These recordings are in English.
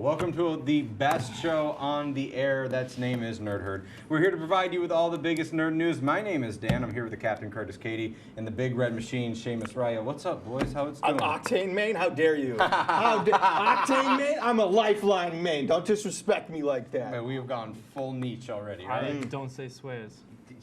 Welcome to the best show on the air. That's name is Nerd Herd. We're here to provide you with all the biggest nerd news. My name is Dan. I'm here with the Captain Curtis Cady and the Big Red Machine, Seamus Raya. What's up, boys? How it's doing? I'm Octane Main. How dare you? Octane Main? I'm a lifeline main. Don't disrespect me like that. Man, we have gone full niche already, right? Don't say swears.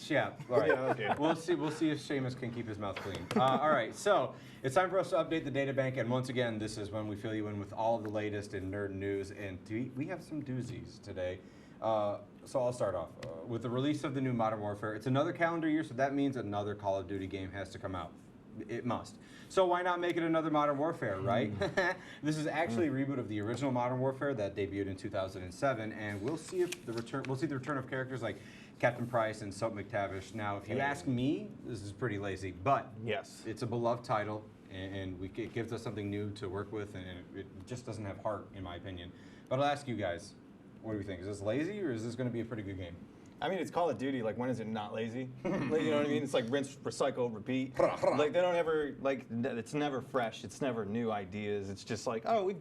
Yeah, all right. Yeah, okay. We'll see if Seamus can keep his mouth clean. All right, so it's time for us to update the data bank, and once again, this is when we fill you in with all of the latest in nerd news, and we have some doozies today. So I'll start off with the release of the new Modern Warfare. It's another calendar year, so that means another Call of Duty game has to come out. It must. So why not make it another Modern Warfare, right? This is actually a reboot of the original Modern Warfare that debuted in 2007, and we'll see the return of characters like Captain Price and Soap McTavish. Now, if you ask me, this is pretty lazy, but Yes. it's a beloved title, and it gives us something new to work with, and it just doesn't have heart, in my opinion. But I'll ask you guys, what do you think? Is this lazy, or is this going to be a pretty good game? I mean, it's Call of Duty. Like, when is it not lazy? Like, you know what I mean? It's like rinse, recycle, repeat. Like, they don't ever, like, it's never fresh. It's never new ideas. It's just like, oh,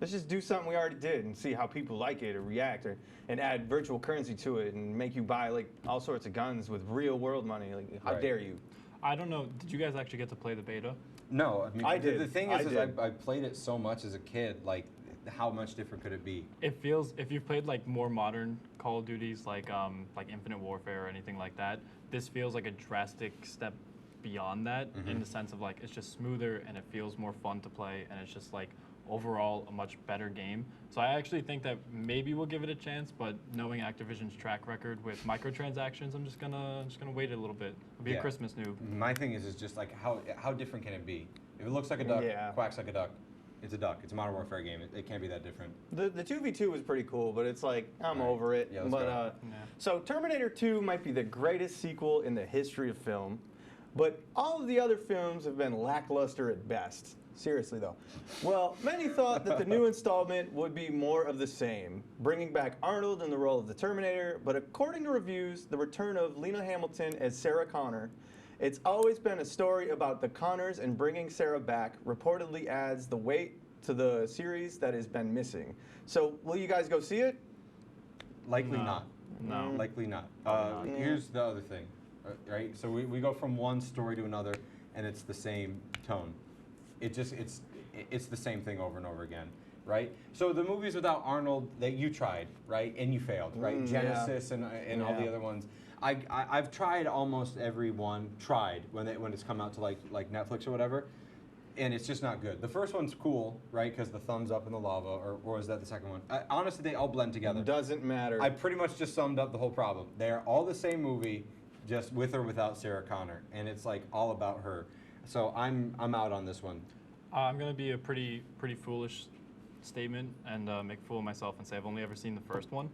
let's just do something we already did and see how people like it or react, and add virtual currency to it and make you buy, like, all sorts of guns with real world money. Like, how dare you? I don't know. Did you guys actually get to play the beta? No, I mean, I did. The thing I is did. I played it so much as a kid, like, how much different could it be? It feels, if you've played like more modern Call of Duties, like Infinite Warfare or anything like that, this feels like a drastic step beyond that in the sense of like it's just smoother and it feels more fun to play, and it's just like overall a much better game. So I actually think that maybe we'll give it a chance, but knowing Activision's track record with microtransactions, I'm just gonna wait a little bit. It'll be a Christmas noob. My thing is just like how different can it be? If it looks like a duck, quacks like a duck, it's a duck. It's a Modern Warfare game. It can't be that different. The 2v2 was pretty cool, but it's like, I'm over it. Yeah, let's but go. So Terminator 2 might be the greatest sequel in the history of film, but all of the other films have been lackluster at best. Seriously, though. Well, many thought that the new installment would be more of the same, bringing back Arnold in the role of the Terminator, but according to reviews, the return of Lena Hamilton as Sarah Connor, it's always been a story about the Connors, and bringing Sarah back reportedly adds the weight to the series that has been missing. So, will you guys go see it? Likely not. No. Likely not. Here's the other thing, right? So we go from one story to another, and it's the same tone. It's the same thing over and over again, right? So the movies without Arnold that you tried, right, and you failed, right? Genesis and all the other ones. I've tried almost every one. Tried when it's come out to like Netflix or whatever, and it's just not good. The first one's cool, right? Because the thumbs up in the lava, or is that the second one? Honestly, they all blend together. Doesn't matter. I pretty much just summed up the whole problem. They're all the same movie, just with or without Sarah Connor, and it's like all about her. So I'm out on this one. I'm gonna be a pretty foolish statement and make a fool of myself and say I've only ever seen the first one.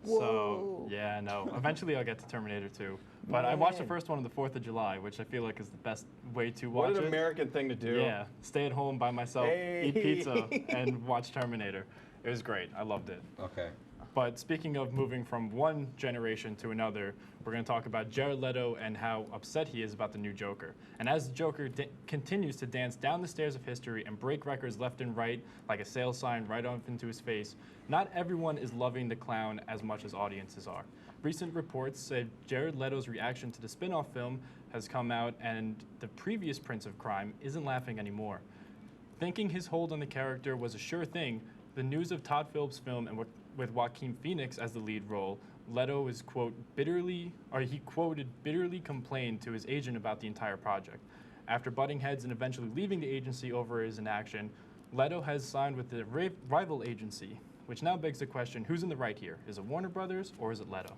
Whoa. So yeah, no. Eventually I'll get to Terminator 2. But I watched the first one on the 4th of July, which I feel like is the best way to watch What an it. American thing to do. Yeah, stay at home by myself, eat pizza, and watch Terminator. It was great. I loved it. Okay. But speaking of moving from one generation to another, we're going to talk about Jared Leto and how upset he is about the new Joker. And as the Joker continues to dance down the stairs of history and break records left and right, like a sale sign right off into his face, not everyone is loving the clown as much as audiences are. Recent reports said Jared Leto's reaction to the spin-off film has come out, and the previous Prince of Crime isn't laughing anymore. Thinking his hold on the character was a sure thing, the news of Todd Phillips' film and with Joaquin Phoenix as the lead role, Leto is quoted bitterly complained to his agent about the entire project. After butting heads and eventually leaving the agency over his inaction, Leto has signed with the rival agency, which now begs the question, who's in the right here? Is it Warner Brothers or is it Leto?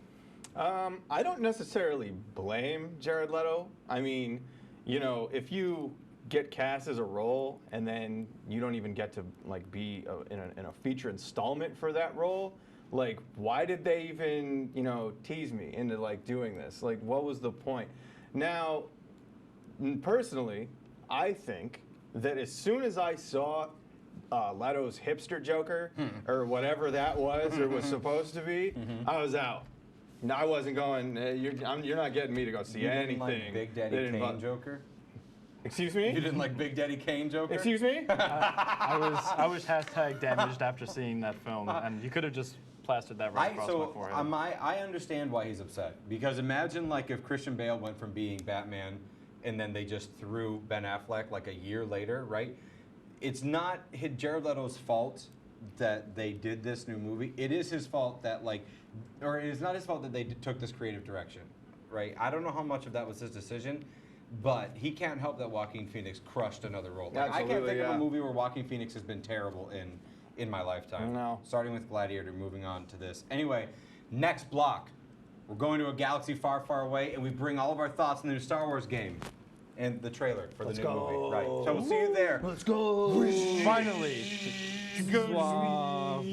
I don't necessarily blame Jared Leto. I mean, you know, if you get cast as a role and then you don't even get to like be in a feature installment for that role, like why did they even, you know, tease me into like doing this? Like what was the point? Now, personally, I think that as soon as I saw Leto's hipster Joker or whatever that was or was supposed to be, I was out. No, I wasn't going. You're not getting me to go see You didn't anything. like Big Daddy that Kane invo- Joker? Excuse You me? didn't like Big Daddy Kane Joker? Excuse me? I was hashtag damaged after seeing that film, and you could have just plastered that right across my forehead. I understand why he's upset, because imagine like if Christian Bale went from being Batman and then they just threw Ben Affleck like a year later, right? It's not Jared Leto's fault that they did this new movie. It is his fault that or it is not his fault that they took this creative direction, right? I don't know how much of that was his decision, but he can't help that Joaquin Phoenix crushed another role. Like, I can't Absolutely, think of a yeah. movie where Joaquin Phoenix has been terrible in my lifetime. No. Starting with Gladiator, moving on to this. Anyway, next block, we're going to a galaxy far, far away, and we bring all of our thoughts on the new Star Wars game and the trailer for the new movie. Right. So we'll see you there. Let's go. Finally. Wow.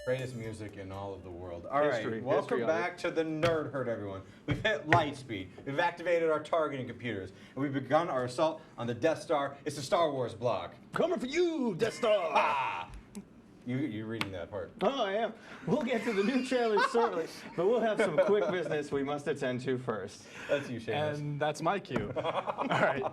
Greatest music in all of the world. All right, History welcome of back to the Nerd Herd, everyone. We've hit light speed. We've activated our targeting computers, and we've begun our assault on the Death Star. It's the Star Wars block. Coming for you, Death Star. Ah! You reading that part? Oh, I am. We'll get to the new trailers shortly, but we'll have some quick business we must attend to first. That's you, Seamus. And that's my cue. All right,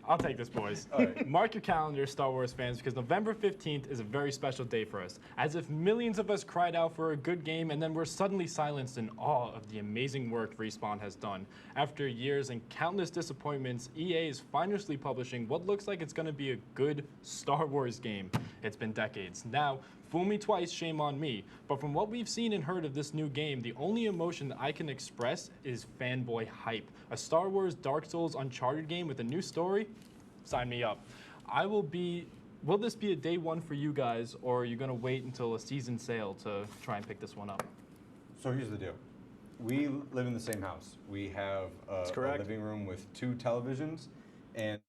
I'll take this, boys. All right. Mark your calendars, Star Wars fans, because November 15th is a very special day for us. As if millions of us cried out for a good game, and then we're suddenly silenced in awe of the amazing work Respawn has done. After years and countless disappointments, EA is finally publishing what looks like it's going to be a good Star Wars game. It's been decades. Now, fool me twice, shame on me. But from what we've seen and heard of this new game, the only emotion that I can express is fanboy hype. A Star Wars Dark Souls Uncharted game with a new story? Sign me up. Will this be a day one for you guys, or are you gonna wait until a season sale to try and pick this one up? So here's the deal. We live in the same house. We have a correct. living room with 2 televisions, and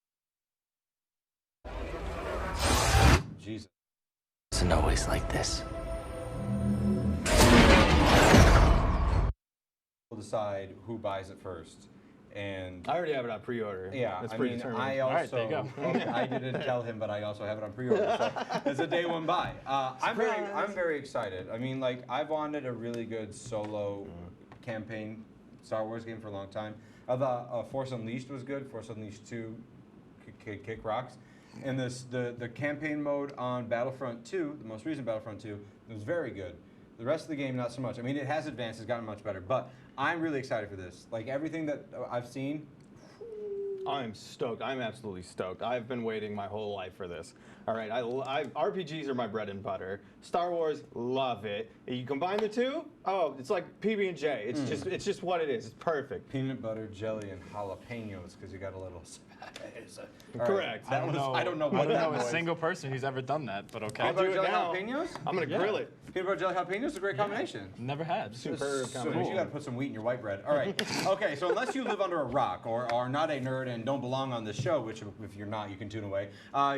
Jesus. Isn't always like this. We'll decide who buys it first. And I already have it on pre-order. yeah, That's I pretty mean, determined. I All right, also, there you go. I didn't tell him, but I also have it on pre-order. So it's a day one buy. I'm very excited. I mean, like, I've wanted a really good solo campaign Star Wars game for a long time. I thought Force Unleashed was good. Force Unleashed 2 kick rocks. And the campaign mode on Battlefront 2, the most recent Battlefront 2, it was very good. The rest of the game, not so much. I mean, it has advanced, it's gotten much better, but I'm really excited for this. Like, everything that I've seen, I'm stoked. I'm absolutely stoked. I've been waiting my whole life for this. All right, RPGs are my bread and butter. Star Wars, love it. You combine the two, oh, it's like PB&J. It's just what it is. It's perfect. peanut butter, jelly, and jalapenos, because you got a little spice. All right. Correct. That was, I don't know I what don't that know a was. single person who's ever done that, but okay. Peanut butter, do it jelly, now. jalapenos? I'm gonna grill it. Peanut butter, jelly, jalapenos is a great combination. Never had. Superb So combination. you got to put some wheat in your white bread. All right. Okay. So unless you live under a rock or are not a nerd and don't belong on this show, which if you're not, you can tune away.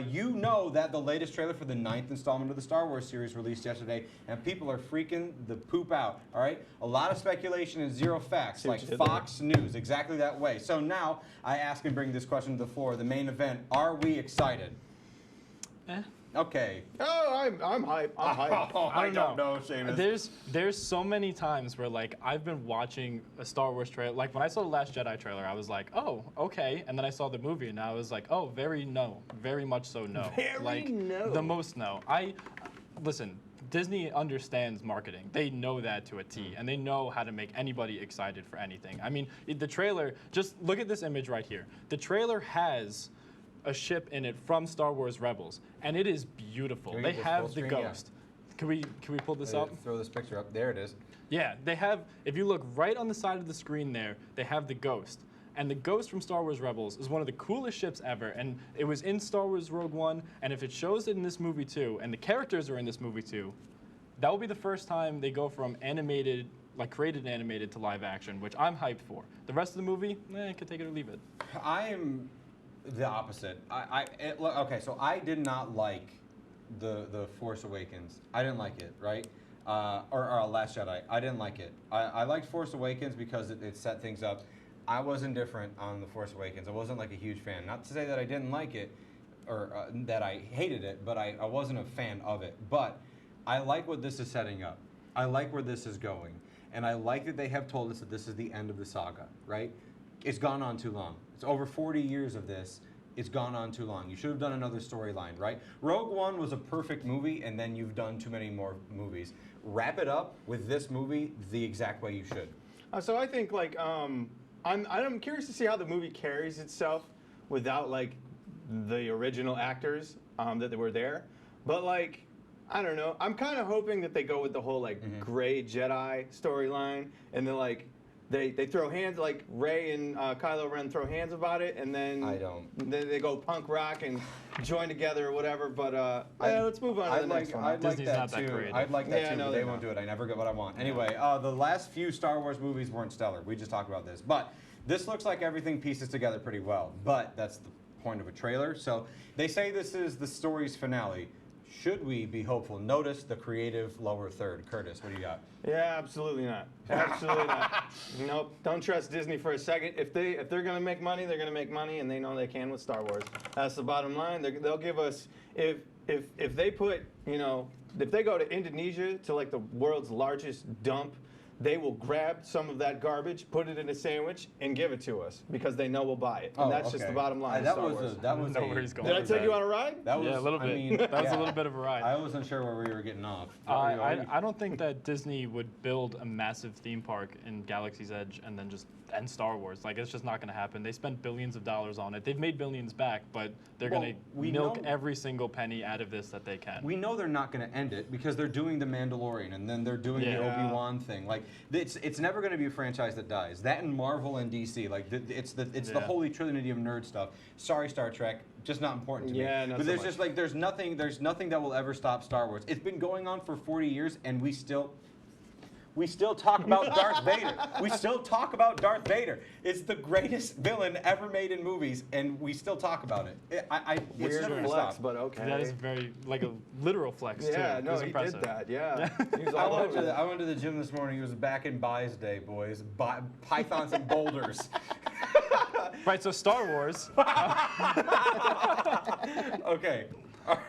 You know that the latest trailer for the 9th installment of the Star Wars series released yesterday, and people are freaking the poop out. All right. A lot of speculation and zero facts, See what like you did there. Fox News, exactly that way. So now I ask and bring this question to the floor. The main event. Are we excited? Eh. Okay. Oh, I'm hype. I'm hype. Oh, I don't know. Seamus. There's so many times where like I've been watching a Star Wars trailer. Like when I saw the Last Jedi trailer, I was like, oh, okay. And then I saw the movie, and I was like, oh, very much so no. Very like no. the most no. Listen. Disney understands marketing. They know that to a T, and they know how to make anybody excited for anything. I mean, the trailer. Just look at this image right here. The trailer has a ship in it from Star Wars Rebels, and it is beautiful. Can we They get this full have the screen? Yeah. Ghost. Can we pull this up? Throw this picture up. There it is. Yeah, they have. If you look right on the side of the screen there, they have the Ghost. And the Ghost from Star Wars Rebels is one of the coolest ships ever, and it was in Star Wars Rogue One, and if it shows it in this movie too, and the characters are in this movie too, that will be the first time they go from animated, like created animated, to live action, which I'm hyped for. The rest of the movie, could take it or leave it. I am the opposite. Okay, so I did not like the Force Awakens. I didn't like it, right? Or Last Jedi. I didn't like it. I liked Force Awakens because it set things up. I was indifferent on The Force Awakens. I wasn't like a huge fan. Not to say that I didn't like it or that I hated it, but I wasn't a fan of it. But I like what this is setting up. I like where this is going. And I like that they have told us that this is the end of the saga, right? It's gone on too long. It's over 40 years of this. It's gone on too long. You should have done another storyline, right? Rogue One was a perfect movie, and then you've done too many more movies. Wrap it up with this movie the exact way you should. So I think like I'm curious to see how the movie carries itself without like the original actors that were there. But like I don't know. I'm kind of hoping that they go with the whole like gray Jedi storyline, and then like they throw hands like Rey and Kylo Ren throw hands about it, and then Then they go punk rock and join together or whatever. But yeah, let's move on to the next one. I'd like Disney's that not that too. creative. I'd like that Yeah, too, no, but they're they won't not. do it. I never get what I want. Anyway, the last few Star Wars movies weren't stellar. We just talked about this, but this looks like everything pieces together pretty well. But that's the point of a trailer. So they say this is the story's finale. Should we be hopeful? Notice the creative lower third. Curtis, what do you got? Yeah, absolutely not. Absolutely not. Nope. Don't trust Disney for a second. If they're gonna make money, they're gonna make money, and they know they can with Star Wars. That's the bottom line. They'll give us if they put if they go to Indonesia to like the world's largest dump. They will grab some of that garbage, put it in a sandwich, and give it to us because they know we'll buy it. And that's just the bottom line. Of That Star was Wars. that was know where he's going Did I with take you on a ride? That was Yeah, a little bit. I mean, That was a yeah. little bit of a ride. I wasn't sure where we were getting off. I don't think that Disney would build a massive theme park in Galaxy's Edge and then just end Star Wars. Like, it's just not going to happen. They spent billions of dollars on it. They've made billions back, but they're Well, going we to milk know- every single penny out of this that they can. We know they're not going to end it because they're doing the Mandalorian and then they're doing the Yeah. Obi-Wan thing. Like it's never going to be a franchise that dies. That and Marvel and DC, like it's the Yeah. holy trinity of nerd stuff. Sorry, Star Trek, just not important to me. Yeah, not but so there's much. just like there's nothing that will ever stop Star Wars. It's been going on for 40 years and we still talk about Darth Vader. We still talk about Darth Vader. It's the greatest villain ever made in movies, and we still talk about it. It's Weird never gonna flex, stop. but okay. That is very, like a literal flex, too. Yeah, It no, was he impressive. did that. Yeah, he was I all went, over to the, that. I went to the gym this morning. It was back in Buys Day, boys. Pythons and boulders. Right, so Star Wars. Okay.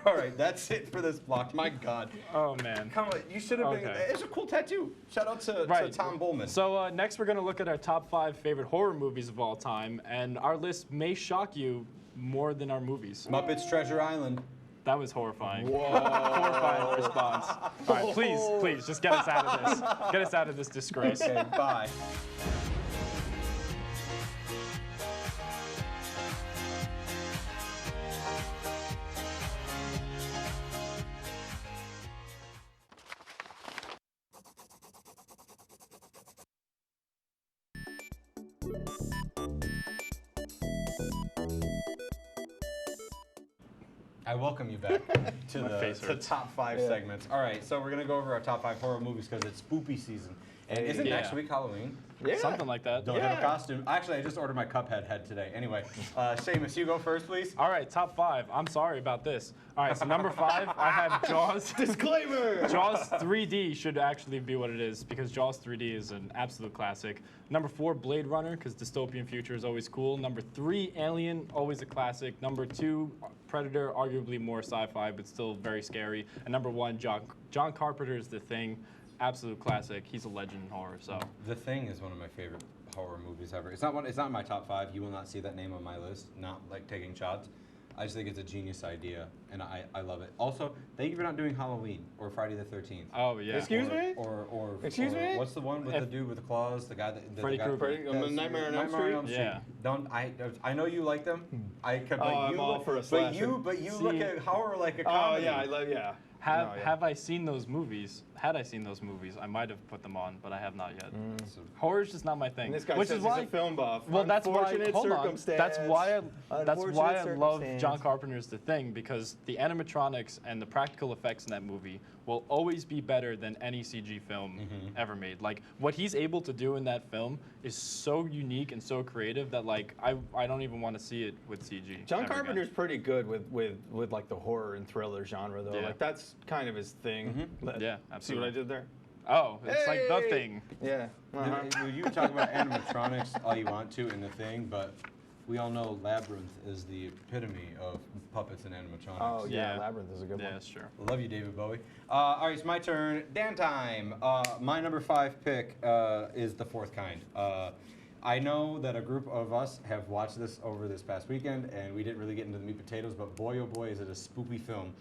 All right, that's it for this block. My God. Oh, man. Come on, you should have been. Okay. It's a cool tattoo. Shout out to Right. Tom Bullman. So next we're going to look at our top 5 favorite horror movies of all time, and our list may shock you more than our movies. Muppets Treasure Island. That was horrifying. Whoa. Horrifying response. All right, please, just get us out of this. Get us out of this disgrace. Okay, bye. I welcome you back to My the face to hurts. top 5 segments. All right, so we're gonna go over our top 5 horror movies because it's spoopy season. And isn't Yeah. next week Halloween? Yeah. Something like that. Don't have a Yeah. costume. Actually, I just ordered my Cuphead head today. Anyway, Seamus, you go first, please. All right, top 5. I'm sorry about this. All right, so number 5, I have Jaws. Disclaimer. Jaws 3D should actually be what it is because Jaws 3D is an absolute classic. Number 4, Blade Runner, because dystopian future is always cool. Number 3, Alien, always a classic. Number 2, Predator, arguably more sci-fi, but still very scary. And number 1, John Carpenter's The Thing, absolute classic. He's a legend in horror. So The Thing is one of my favorite horror movies ever. It's not in my top 5. You will not see that name on my list. Not like taking shots. I just think it's a genius idea, and I love it. Also, thank you for not doing Halloween or Friday the 13th. oh yeah. Excuse me? Or Excuse me? What's the one with the dude with the claws? The guy that Freddy the guy, Krueger. Freddy- Nightmare on Elm Street? Yeah. Don't I know you like them. I could, but Oh, you I'm all look, for a but slasher. you look See- at horror like a Oh comedy. yeah, I love yeah. Have No, yeah. have I seen those movies? Had I seen those movies, I might have put them on, but I have not yet. So- Horror is just not my thing. And this guy which says is why he's a film buff. Well, that's why. Unfortunate Hold on. circumstance. That's why I love Unfortunate John Carpenter's The Thing because the animatronics and the practical effects in that movie will always be better than any CG film ever made. Like what he's able to do in that film is so unique and so creative that like I don't even want to see it with CG. John ever again. Carpenter's pretty good with like the horror and thriller genre though. Yeah. Like that's kind of his thing. Yeah, See what absolutely. I did there? Oh, it's like the Hey! thing. Yeah. You can talk about animatronics all you want to in the thing, but we all know Labyrinth is the epitome of puppets and animatronics. Oh yeah, Yeah. Labyrinth is a good Yeah, one. that's true. Love you, David Bowie. All right, it's my turn. Dan time. My number 5 pick is The Fourth Kind. I know that a group of us have watched this over this past weekend, and we didn't really get into the meat and potatoes, but boy, oh boy, is it a spoopy film.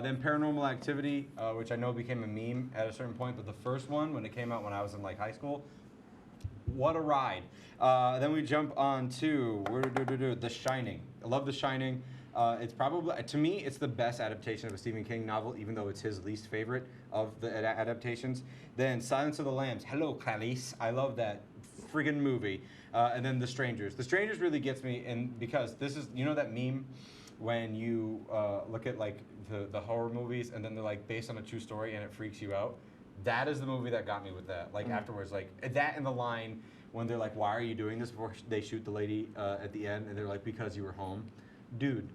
Then Paranormal Activity, which I know became a meme at a certain point, but the first one, when it came out when I was in like high school, what a ride. Then we jump on to The Shining. I love The Shining. It's probably, to me, it's the best adaptation of a Stephen King novel, even though it's his least favorite of the adaptations. Then Silence of the Lambs. Hello, Clarice. I love that friggin' movie. And then The Strangers. The Strangers really gets me, and because this is, you know that meme when you look at like the horror movies and then they're like based on a true story and it freaks you out? That is the movie that got me with that. Like afterwards, like that and the line when they're like, "Why are you doing this?" Before they shoot the lady at the end, and they're like, "Because you were home." Dude,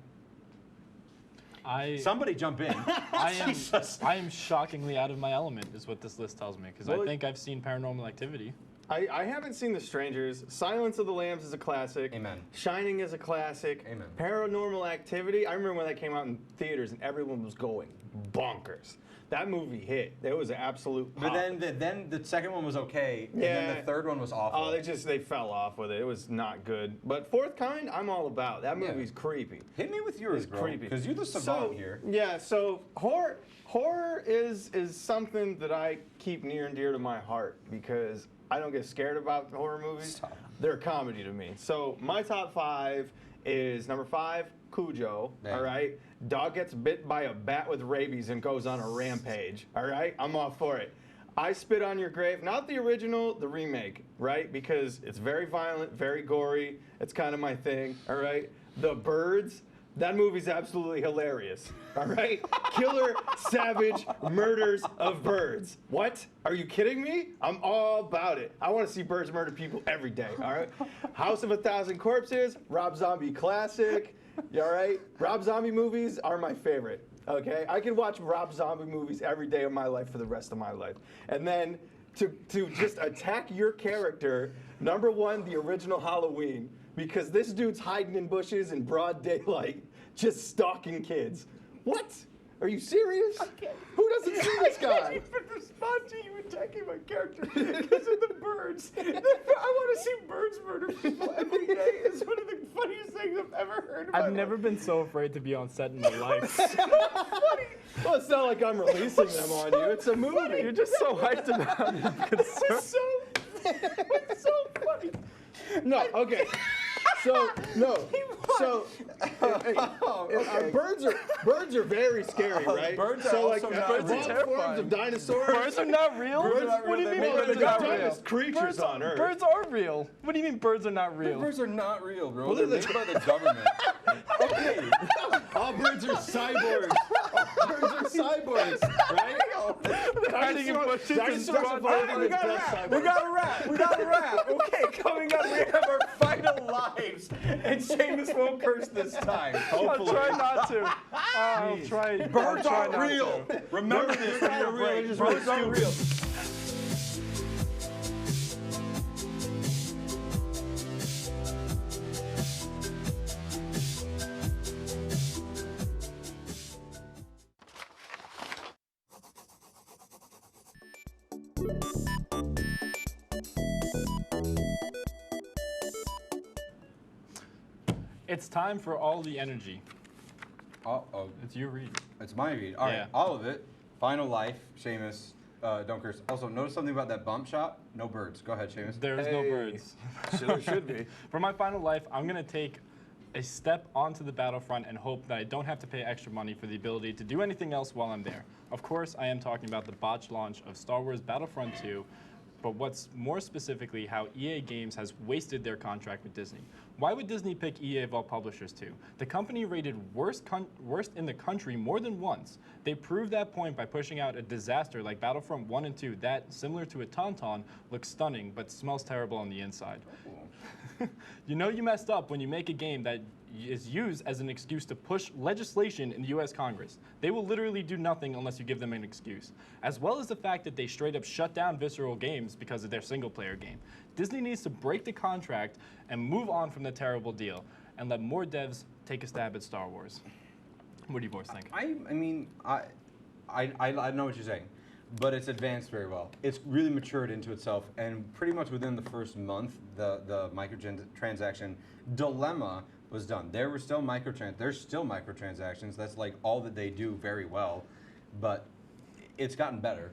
somebody jump in. I am shockingly out of my element, is what this list tells me, because Well, I think I've seen Paranormal Activity. I haven't seen The Strangers. Silence of the Lambs is a classic. Amen. Shining is a classic. Amen. Paranormal Activity. I remember when that came out in theaters and everyone was going bonkers. That movie hit. It was an absolute pop. But then the second one was okay, and then Yeah. the third one was awful. Oh, they fell off with it. It was not good. But Fourth Kind, I'm all about. That Yeah. movie's creepy. Hit me with yours, It's bro. creepy. Because you're the savant here. Yeah, so horror is something that I keep near and dear to my heart because I don't get scared about horror movies. Stop. They're comedy to me. So my top 5 is number 5, Cujo. Yeah. All right, dog gets bit by a bat with rabies and goes on a rampage. All right, I'm all for it. I Spit on Your Grave, not the original, the remake, right? Because it's very violent, very gory. It's kind of my thing. All right, The Birds. That movie's absolutely hilarious. All right? Killer, savage murders of birds. What? Are you kidding me? I'm all about it. I want to see birds murder people every day. All right? House of a Thousand Corpses, Rob Zombie classic. You all right? Rob Zombie movies are my favorite. Okay? I can watch Rob Zombie movies every day of my life for the rest of my life. And then to just attack your character, number 1, the original Halloween. Because this dude's hiding in bushes in broad daylight, just stalking kids. What? Are you serious? Who doesn't see this guy? I can't even respond to you attacking my character because of the birds. I want to see birds murder people every day. It's one of the funniest things I've ever heard. I've never been so afraid to be on set in my life. Well, it's not like I'm releasing them on you. It's a movie. You're just so hyped about it. It's so funny. No, okay. So birds are very scary, right? Birds are so like also not birds real. are forms Terrifying. of dinosaurs. Birds are not real? Birds are not What do you real. mean They birds make are not the real? dumbest creatures Birds on Earth. Birds are real. What do you mean birds are not real? Birds are not real, bro. Well, they're they're made by the government. Okay. All birds are cyborgs. All birds are cyborgs, right? Hiding in bushes and Dinosaurs broad evolved daylight. into best cyborgs. We gotta wrap. Okay, coming up, we have our final lives. And Seamus won't curse this time. I'll Hopefully. try not to. I'll try. Birds I'll try aren't not real. to. Remember this for your break. Just Birds really aren't real. It's time for all the energy. Uh-oh. It's your read. It's my read. All right, Yeah. all of it. Final Life, Seamus, don't curse. Also, notice something about that bump shot? No birds. Go ahead, Seamus. There's no Hey. birds. There should be. For my final life, I'm going to take a step onto the battlefront and hope that I don't have to pay extra money for the ability to do anything else while I'm there. Of course, I am talking about the botched launch of Star Wars Battlefront 2, but what's more specifically how EA Games has wasted their contract with Disney. Why would Disney pick EA of all publishers too? The company rated worst in the country more than once. They proved that point by pushing out a disaster like Battlefront 1 and 2 that, similar to a Tauntaun, looks stunning but smells terrible on the inside. You know you messed up when you make a game that is used as an excuse to push legislation in the US Congress. They will literally do nothing unless you give them an excuse. As well as the fact that they straight up shut down Visceral Games because of their single player game. Disney needs to break the contract and move on from the terrible deal and let more devs take a stab at Star Wars. What do you boys think? I mean, I know what you're saying, but it's advanced very well. It's really matured into itself, and pretty much within the first month, the microtransaction dilemma was done. There's still microtransactions. That's like all that they do very well, but it's gotten better.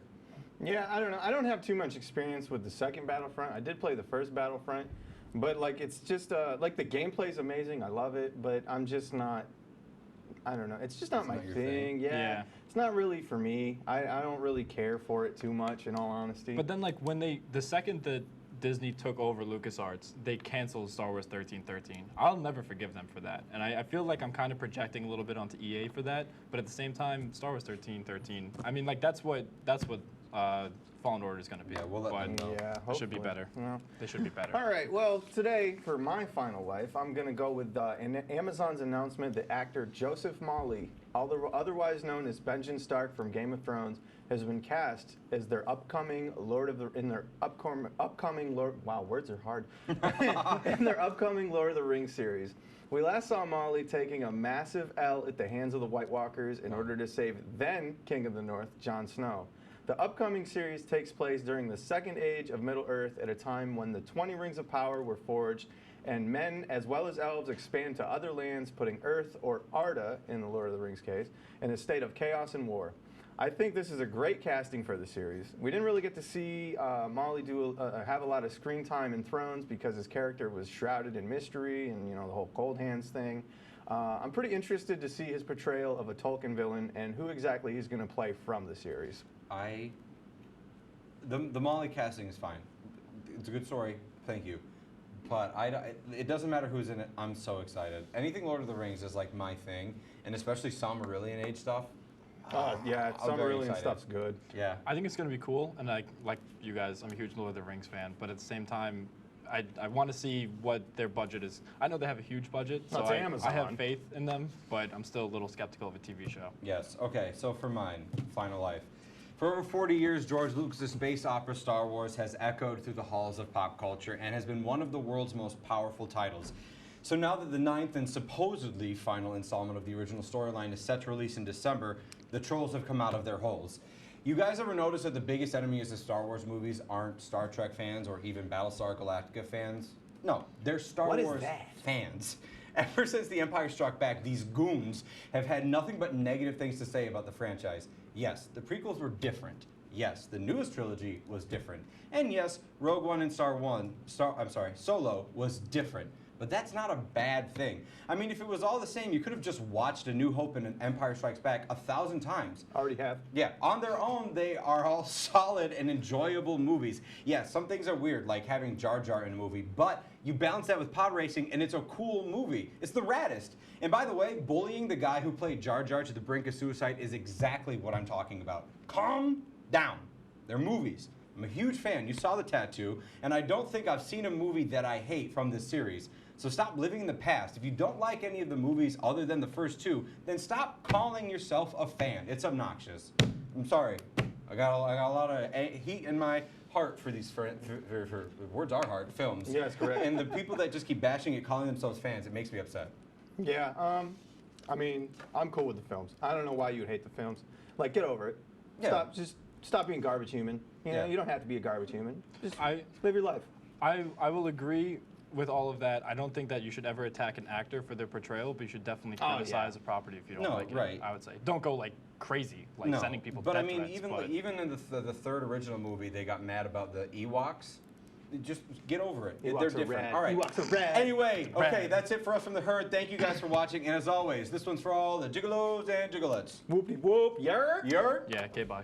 Yeah, I don't know. I don't have too much experience with the second Battlefront. I did play the first Battlefront, but like it's just like the gameplay's amazing. I love it, but I'm just not. I don't know. It's just not It's my not your thing. thing. Yeah. It's not really for me. I don't really care for it too much, in all honesty. But then, like, when the second that Disney took over LucasArts, they canceled Star Wars 1313. I'll never forgive them for that. And I feel like I'm kind of projecting a little bit onto EA for that. But at the same time, Star Wars 1313, I mean, like, that's what Fallen Order is going to be. Yeah, we'll let them know. Yeah, It should be hopefully. better. Yeah. They should be better. All right. Well, today for my final life, I'm gonna go with Amazon's announcement that actor Joseph Mawle, otherwise known as Benjen Stark from Game of Thrones, has been cast as their upcoming upcoming Lord. Wow, words are hard. in their upcoming Lord of the Rings series. We last saw Mawle taking a massive L at the hands of the White Walkers in order to save then King of the North, Jon Snow. The upcoming series takes place during the Second Age of Middle-earth at a time when the 20 Rings of Power were forged and men as well as elves expand to other lands, putting Earth, or Arda in the Lord of the Rings case, in a state of chaos and war. I think this is a great casting for the series. We didn't really get to see Mawle have a lot of screen time in Thrones because his character was shrouded in mystery and, you know, the whole cold hands thing. I'm pretty interested to see his portrayal of a Tolkien villain and who exactly he's going to play from the series. The Mawle casting is fine. It's a good story. Thank you. But it doesn't matter who's in it. I'm so excited. Anything Lord of the Rings is like my thing, and especially Silmarillion age stuff. Yeah, I'm very Silmarillion excited. stuff's good. Yeah. I think it's going to be cool, and like you guys, I'm a huge Lord of the Rings fan, but at the same time, I want to see what their budget is. I know they have a huge budget, so It's I Amazon. have faith in them, but I'm still a little skeptical of a TV show. Yes. Okay. So for mine, Final Life. For over 40 years, George Lucas' space opera Star Wars has echoed through the halls of pop culture and has been one of the world's most powerful titles. So now that the 9th and supposedly final installment of the original storyline is set to release in December, the trolls have come out of their holes. You guys ever notice that the biggest enemies of Star Wars movies aren't Star Trek fans or even Battlestar Galactica fans? No, they're Star What is Wars that? fans. Ever since The Empire Struck Back, these goons have had nothing but negative things to say about the franchise. Yes, the prequels were different. Yes, the newest trilogy was different. And yes, Rogue One and Solo was different. But that's not a bad thing. I mean, if it was all the same, you could have just watched A New Hope and Empire Strikes Back 1,000 times. Already have. Yeah, on their own, they are all solid and enjoyable movies. Yeah, some things are weird, like having Jar Jar in a movie, but you balance that with pod racing, and it's a cool movie. It's the raddest. And by the way, bullying the guy who played Jar Jar to the brink of suicide is exactly what I'm talking about. Calm down. They're movies. I'm a huge fan. You saw the tattoo, and I don't think I've seen a movie that I hate from this series. So stop living in the past. If you don't like any of the movies other than the first two, then stop calling yourself a fan. It's obnoxious. I'm sorry. I got a lot of heat in my heart for these for words are hard films. Yes, correct. And the people that just keep bashing it, calling themselves fans, it makes me upset. Yeah, I mean, I'm cool with the films. I don't know why you'd hate the films. Like, get over it. Yeah. Stop being garbage human. You know, Yeah. you don't have to be a garbage human. Just I live your life. I will agree with all of that. I don't think that you should ever attack an actor for their portrayal, but you should definitely Oh, yeah. criticize a property if you don't No, like it. right. I would say don't go like crazy, like No, sending people. but I death mean, threats, even but even in the third original movie, they got mad about the Ewoks. Just get over it. Ewoks They're are different. rad. All right. Ewoks are rad. Anyway, okay, Rad. that's it for us from the herd. Thank you guys for watching, and as always, this one's for all the gigolos and gigolettes. Whoopty whoop. Yer. You're yeah, okay, bye.